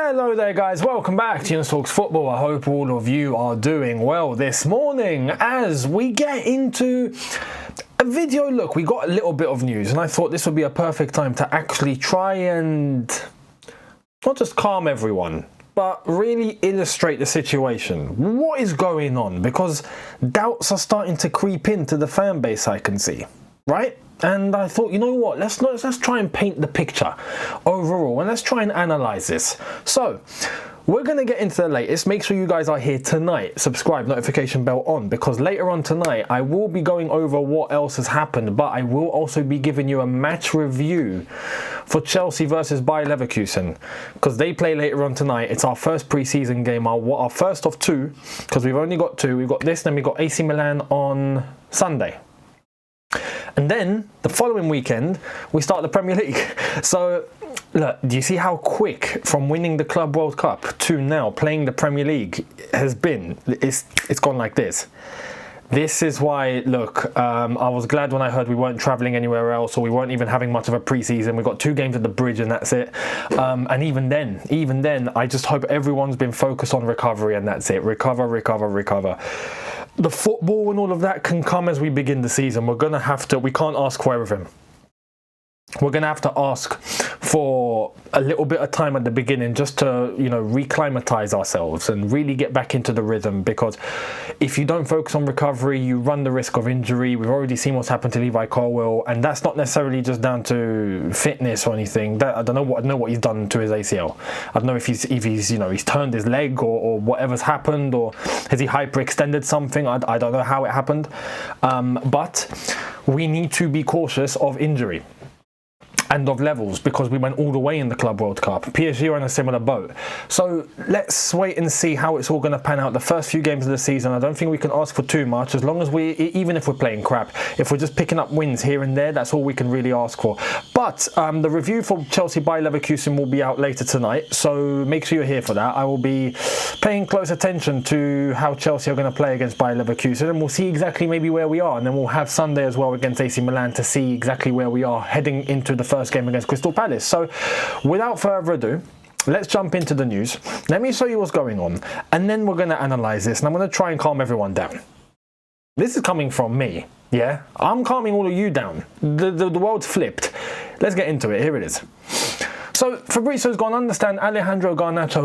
Hello there guys, welcome back to Younes Talks Football. I hope all of you are doing well this morning as we get into a video look. We got a little bit of news and I thought this would be a perfect time to actually try and not just calm everyone, but really illustrate the situation. What is going on? Because doubts are starting to creep into the fan base, I can see, right? And I thought, you know what, let's try and paint the picture overall and let's try and analyze this. So we're going to get into the latest. Make sure you guys are here tonight. Subscribe, notification bell on, because later on tonight I will be going over what else has happened, but I will also be giving you a match review for Chelsea versus Bayer Leverkusen, because they play later on tonight. It's our first pre-season game, our first of two, because we've only got two. We've got this, then we've got AC Milan on Sunday. And then the following weekend, we start the Premier League. So, look, do you see how quick from winning the Club World Cup to now playing the Premier League has been? It's gone like this. This is why, look, I was glad when I heard we weren't travelling anywhere else, or we weren't even having much of a pre-season. We got 2 games at the Bridge and that's it. And even then, I just hope everyone's been focused on recovery and that's it. Recover. The football and all of that can come as we begin the season. We can't ask for everything. We're going to have to ask for a little bit of time at the beginning just to, reclimatize ourselves and really get back into the rhythm, because if you don't focus on recovery, you run the risk of injury. We've already seen what's happened to Levi Colwill, and that's not necessarily just down to fitness or anything. I don't know what he's done to his ACL. I don't know if he's turned his leg or whatever's happened, or has he hyperextended something. I don't know how it happened. But we need to be cautious of injury and of levels, because we went all the way in the Club World Cup. PSG are in a similar boat. So let's wait and see how it's all going to pan out. The first few games of the season, I don't think we can ask for too much, as long as even if we're playing crap, if we're just picking up wins here and there, that's all we can really ask for. But the review for Chelsea Bayer Leverkusen will be out later tonight, so make sure you're here for that. I will be paying close attention to how Chelsea are going to play against Bayer Leverkusen, and we'll see exactly maybe where we are, and then we'll have Sunday as well against AC Milan to see exactly where we are heading into the first game against Crystal Palace. So without further ado, let's jump into the news. Let me show you what's going on, and then we're going to analyze this, and I'm going to try and calm everyone down. This is coming from me, yeah? I'm calming all of you down. The world's flipped. Let's get into it. Here it is. So Fabrizio's gone, understand Alejandro Garnacho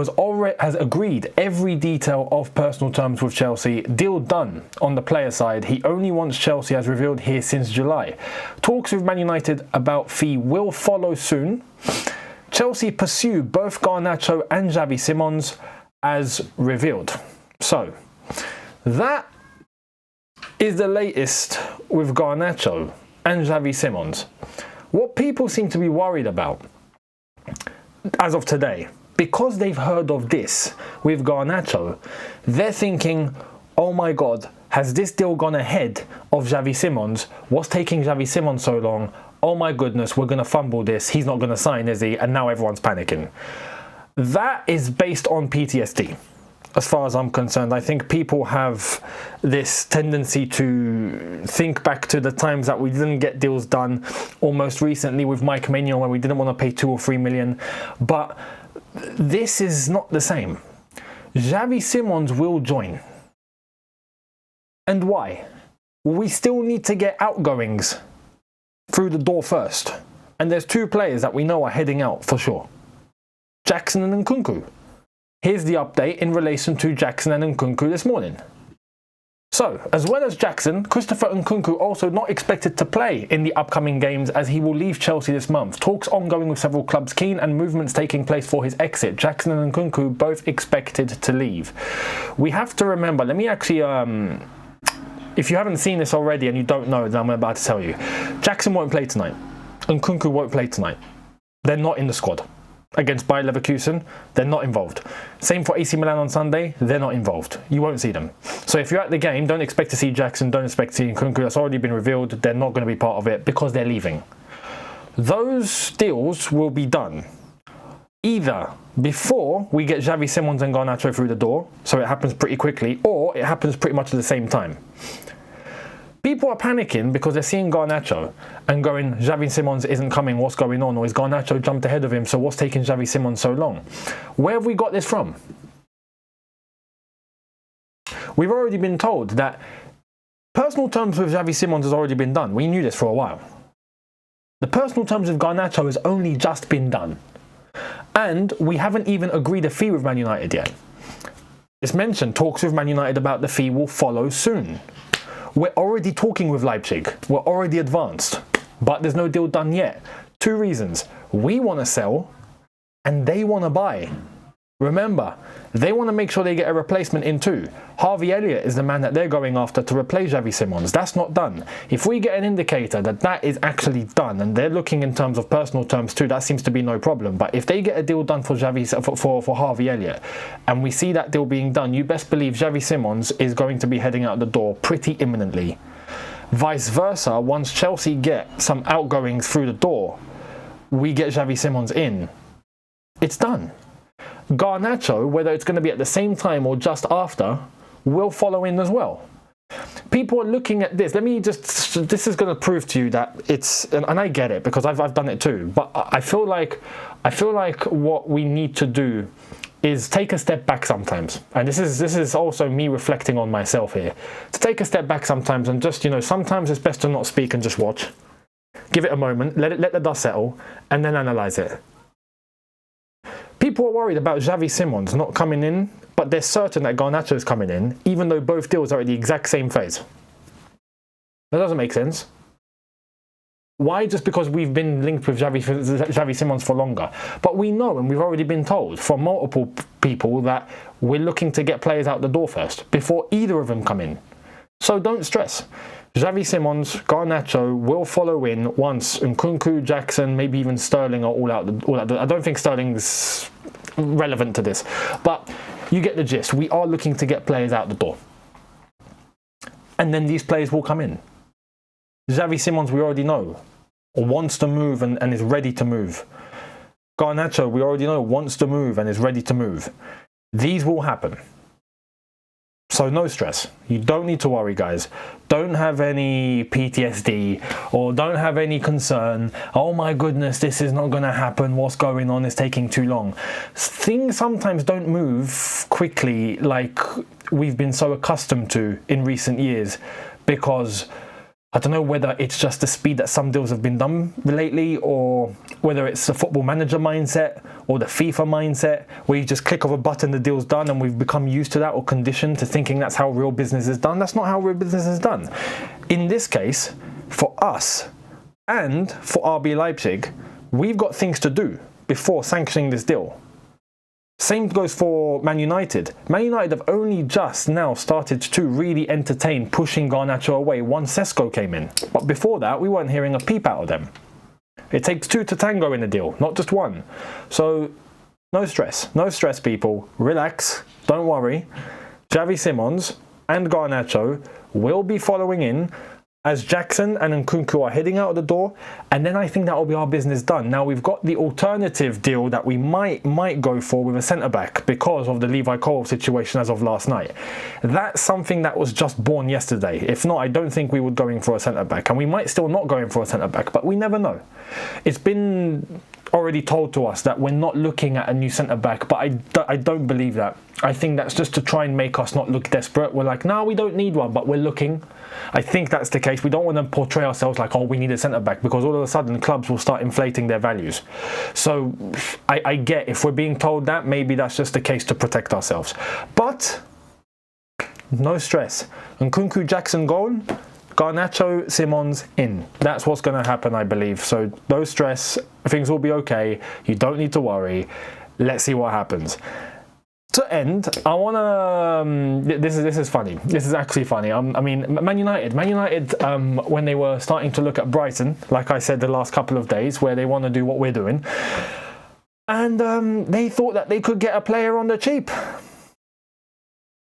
has agreed every detail of personal terms with Chelsea. Deal done on the player side. He only wants Chelsea, as revealed here, since July. Talks with Man United about fee will follow soon. Chelsea pursue both Garnacho and Xavi Simons, as revealed. So that is the latest with Garnacho and Xavi Simons. What people seem to be worried about as of today, because they've heard of this with Garnacho, they're thinking, oh my god, has this deal gone ahead of Xavi Simons? What's taking Xavi Simons so long? Oh my goodness, we're going to fumble this. He's not going to sign, is he? And now everyone's panicking. That is based on PTSD. As far as I'm concerned, I think people have this tendency to think back to the times that we didn't get deals done, almost recently with Mike Maignan, when we didn't want to pay 2 or 3 million. But this is not the same. Xavi Simons will join. And why? We still need to get outgoings through the door first. And there's 2 players that we know are heading out for sure. Jackson and Nkunku. Here's the update in relation to Jackson and Nkunku this morning. So, as well as Jackson, Christopher Nkunku also not expected to play in the upcoming games, as he will leave Chelsea this month. Talks ongoing with several clubs keen, and movements taking place for his exit. Jackson and Nkunku both expected to leave. We have to remember, let me actually, if you haven't seen this already and you don't know, then I'm about to tell you. Jackson won't play tonight. Nkunku won't play tonight. They're not in the squad. Against Bayer Leverkusen, they're not involved. Same for AC Milan on Sunday, they're not involved. You won't see them. So if you're at the game, don't expect to see Jackson, don't expect to see Nkunku. That's already been revealed. They're not going to be part of it because they're leaving. Those deals will be done either before we get Xavi Simons and Garnacho through the door, so it happens pretty quickly, or it happens pretty much at the same time. People are panicking because they're seeing Garnacho and going, Xavi Simons isn't coming, what's going on? Or is Garnacho jumped ahead of him, so what's taking Xavi Simons so long? Where have we got this from? We've already been told that personal terms with Xavi Simons has already been done. We knew this for a while. The personal terms with Garnacho has only just been done. And we haven't even agreed a fee with Man United yet. It's mentioned talks with Man United about the fee will follow soon. We're already talking with Leipzig. We're already advanced. But there's no deal done yet. 2 reasons. We want to sell and they want to buy. Remember, they want to make sure they get a replacement in too. Harvey Elliott is the man that they're going after to replace Xavi Simons. That's not done. If we get an indicator that that is actually done, and they're looking in terms of personal terms too, that seems to be no problem. But if they get a deal done for Harvey Elliott, and we see that deal being done, you best believe Xavi Simons is going to be heading out the door pretty imminently. Vice versa, once Chelsea get some outgoings through the door, we get Xavi Simons in. It's done. Garnacho, whether it's going to be at the same time or just after, will follow in as well. People are looking at this. This is going to prove to you that it's, and I get it because I've done it too, but I feel like what we need to do is take a step back sometimes. And this is also me reflecting on myself here. To take a step back sometimes and just, sometimes it's best to not speak and just watch. Give it a moment, let the dust settle, and then analyze it. People are worried about Xavi Simons not coming in, but they're certain that Garnacho is coming in, even though both deals are at the exact same phase. That doesn't make sense. Why? Just because we've been linked with Xavi Simons for longer. But we know, and we've already been told from multiple people, that we're looking to get players out the door first, before either of them come in. So don't stress. Xavi Simons, Garnacho will follow in once Nkunku, Jackson, maybe even Sterling are all out. I don't think Sterling's relevant to this, but you get the gist. We are looking to get players out the door. And then these players will come in. Xavi Simons, we already know, wants to move and is ready to move. Garnacho, we already know, wants to move and is ready to move. These will happen. So no stress. You don't need to worry, guys. Don't have any PTSD or don't have any concern. Oh my goodness, this is not going to happen. What's going on? It's taking too long. Things sometimes don't move quickly like we've been so accustomed to in recent years, because I don't know whether it's just the speed that some deals have been done lately, or whether it's the football manager mindset or the FIFA mindset, where you just click of a button, the deal's done, and we've become used to that or conditioned to thinking that's how real business is done. That's not how real business is done. In this case, for us and for RB Leipzig, we've got things to do before sanctioning this deal. Same goes for Man United. Man United have only just now started to really entertain pushing Garnacho away once Sesko came in. But before that, we weren't hearing a peep out of them. It takes 2 to tango in a deal, not just 1. So, no stress. No stress, people. Relax. Don't worry. Xavi Simons and Garnacho will be following in as Jackson and Nkunku are heading out the door, and then I think that will be our business done. Now we've got the alternative deal that we might go for with a centre-back because of the Levi Cole situation as of last night. That's something that was just born yesterday. If not, I don't think we would go in for a centre-back, and we might still not go in for a centre-back, but we never know. It's been already told to us that we're not looking at a new centre-back, but I don't believe that. I think that's just to try and make us not look desperate. We're like, no, we don't need one, but we're looking. I think that's the case. We don't want to portray ourselves like, oh, we need a centre-back, because all of a sudden clubs will start inflating their values. So I get, if we're being told that, maybe that's just the case to protect ourselves. But no stress. Nkunku, Jackson gone. Garnacho, Simons in. That's what's going to happen, I believe. So no stress. Things will be okay. You don't need to worry. Let's see what happens. To end, I want to... This is funny. This is actually funny. I mean, Man United, when they were starting to look at Brighton, like I said the last couple of days, where they want to do what we're doing, and they thought that they could get a player on the cheap.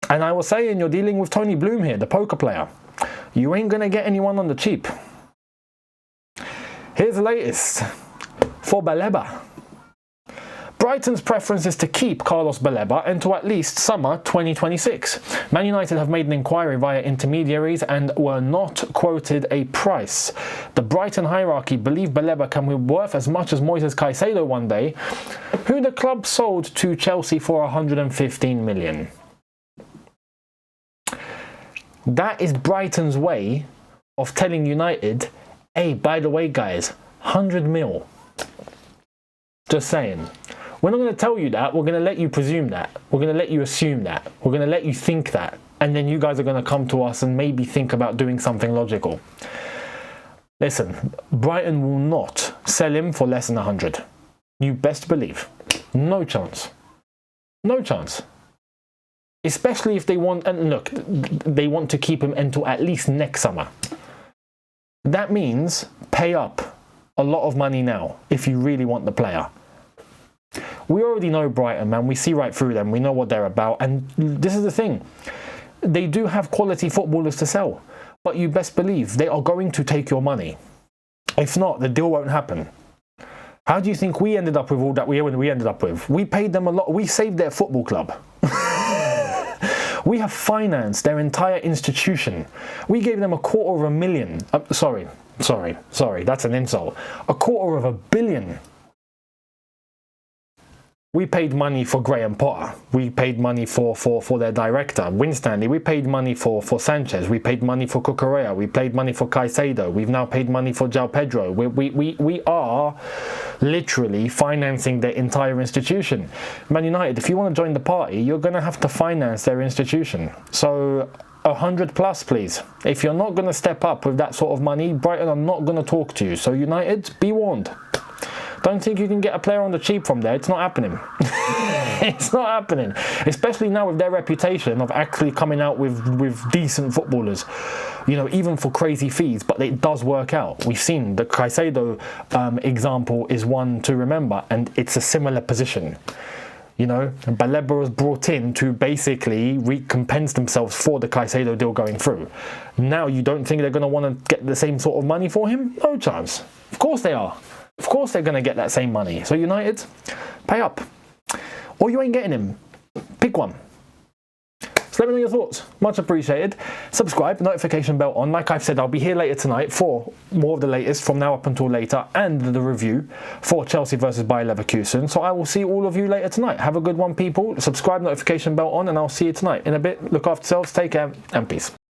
And I was saying, you're dealing with Tony Bloom here, the poker player. You ain't going to get anyone on the cheap. Here's the latest for Baleba. Brighton's preference is to keep Carlos Baleba until at least summer 2026. Man United have made an inquiry via intermediaries and were not quoted a price. The Brighton hierarchy believe Baleba can be worth as much as Moises Caicedo one day, who the club sold to Chelsea for 115 million. That is Brighton's way of telling United, hey, by the way, guys, 100 mil. Just saying. We're not going to tell you that. We're going to let you presume that. We're going to let you assume that. We're going to let you think that. And then you guys are going to come to us and maybe think about doing something logical. Listen, Brighton will not sell him for less than 100. You best believe. No chance. No chance. Especially if they want, and look, they want to keep him until at least next summer. That means pay up a lot of money now if you really want the player. We already know Brighton, man. We see right through them. We know what they're about. And this is the thing. They do have quality footballers to sell. But you best believe they are going to take your money. If not, the deal won't happen. How do you think we ended up with all that we ended up with? We paid them a lot. We saved their football club. We have financed their entire institution. We gave them $250,000. Sorry, that's an insult. $250 million. We paid money for Graham Potter. We paid money for their director, Winstanley. We paid money for Sanchez. We paid money for Cucurella. We paid money for Caicedo. We've now paid money for João Pedro. We are literally financing their entire institution. Man United, if you want to join the party, you're going to have to finance their institution. So 100 plus, please. If you're not going to step up with that sort of money, Brighton are not going to talk to you. So United, be warned. Don't think you can get a player on the cheap from there. It's not happening. It's not happening. Especially now with their reputation of actually coming out with decent footballers. You know, even for crazy fees. But it does work out. We've seen the Caicedo example is one to remember. And it's a similar position. You know, Baleba was brought in to basically recompense themselves for the Caicedo deal going through. Now you don't think they're going to want to get the same sort of money for him? No chance. Of course they are. Of course they're going to get that same money. So United, pay up. Or you ain't getting him. Pick one. So let me know your thoughts. Much appreciated. Subscribe, notification bell on. Like I've said, I'll be here later tonight for more of the latest from now up until later and the review for Chelsea versus Bayer Leverkusen. So I will see all of you later tonight. Have a good one, people. Subscribe, notification bell on, and I'll see you tonight. In a bit, look after yourselves, take care, and peace.